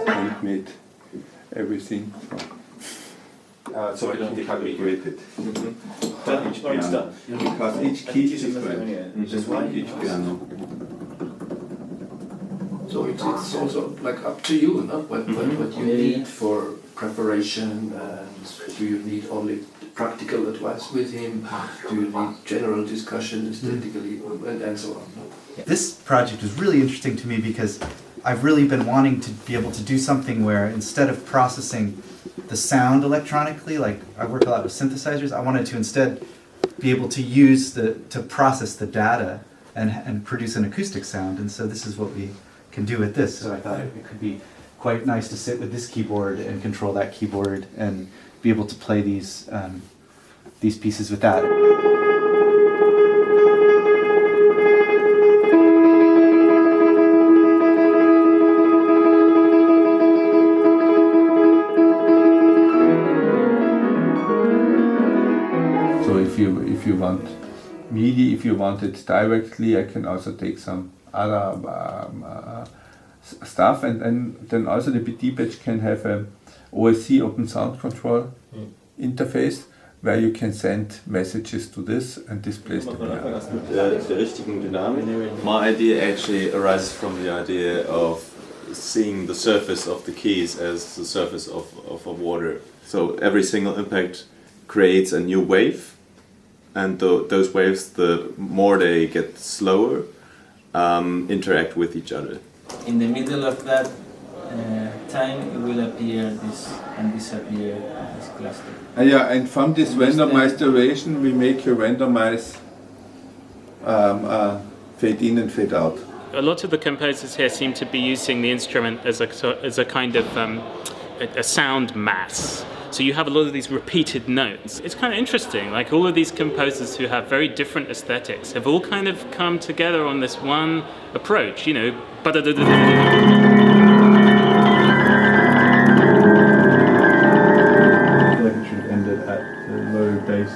Handmade everything. So it can be calibrated. Each done. Because each key is different. Just one. Each piano. So it's also like up to you, no? What you need for preparation, and do you need only practical advice with him? Do you need general discussion aesthetically, and so on? No? This project was really interesting to me because I've really been wanting to be able to do something where instead of processing the sound electronically, like I work a lot with synthesizers, I wanted to instead be able to use to process the data and produce an acoustic sound. And so this is what we can do with this. So I thought it could be quite nice to sit with this keyboard and control that keyboard and be able to play these pieces with that. So if you want MIDI, if you want it directly, I can also take some other stuff, and then also the BD badge can have a OSC Open Sound Control interface where you can send messages to this and displays the piano. The richtigen Dynamik. My idea actually arises from the idea of seeing the surface of the keys as the surface of water. So every single impact creates a new wave, and those waves, the more they get slower, interact with each other. In the middle of that time, it will appear this and disappear this cluster. Yeah, and from this randomized duration, we make a randomized fade in and fade out. A lot of the composers here seem to be using the instrument as a kind of a sound mass. So you have a lot of these repeated notes. It's kind of interesting, like all of these composers who have very different aesthetics have all kind of come together on this one approach, you know. Like it should have ended at the low bass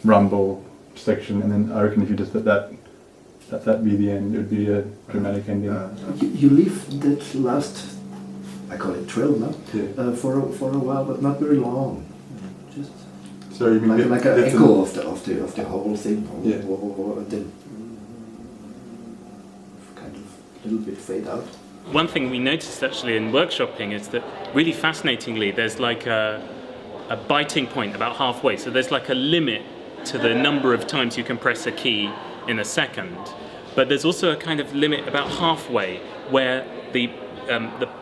rumble section, and then I reckon if you just let that be the end, it would be a dramatic ending. You leave that last, I call it trill, no? Yeah. For a while, but not very long. Just So you mean like an echo of the whole thing. Yeah. And then kind of a little bit fade out. One thing we noticed actually in workshopping is that really fascinatingly there's like a biting point about halfway. So there's like a limit to the number of times you can press a key in a second. But there's also a kind of limit about halfway where the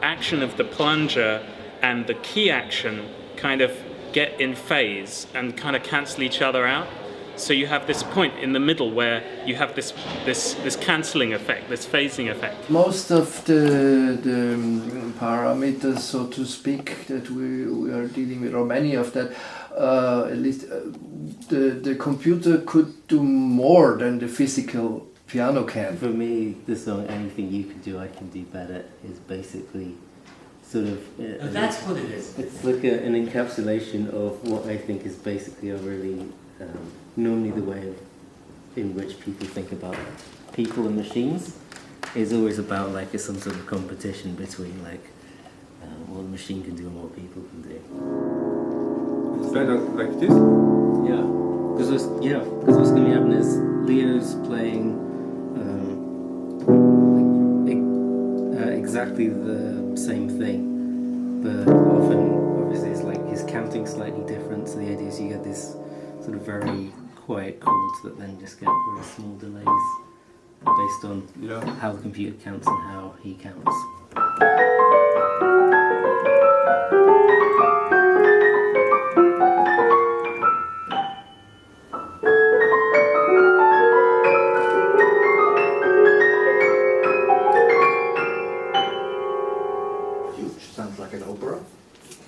action of the plunger and the key action kind of get in phase and kind of cancel each other out. So you have this point in the middle where you have this cancelling effect, this phasing effect. Most of the parameters, so to speak, that we are dealing with, or many of that, at least the computer could do more than the physical piano can. For me, the song Anything You Can Do, I Can Do Better is basically sort of... That's what it is. It's like an encapsulation of what I think is basically a really... normally the way in which people think about people and machines is always about like some sort of competition between like what the machine can do and what people can do. It's better like this? Yeah, because what's going to happen is Leo's playing exactly the same thing, but often obviously it's like his counting slightly different, so the idea is you get this sort of very quiet chords that then just get very small delays based on how the computer counts and how he counts. Huge, sounds like an opera.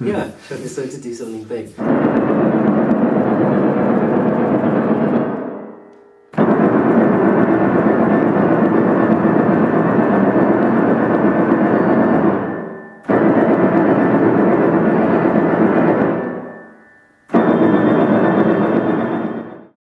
Yeah, so to do something big.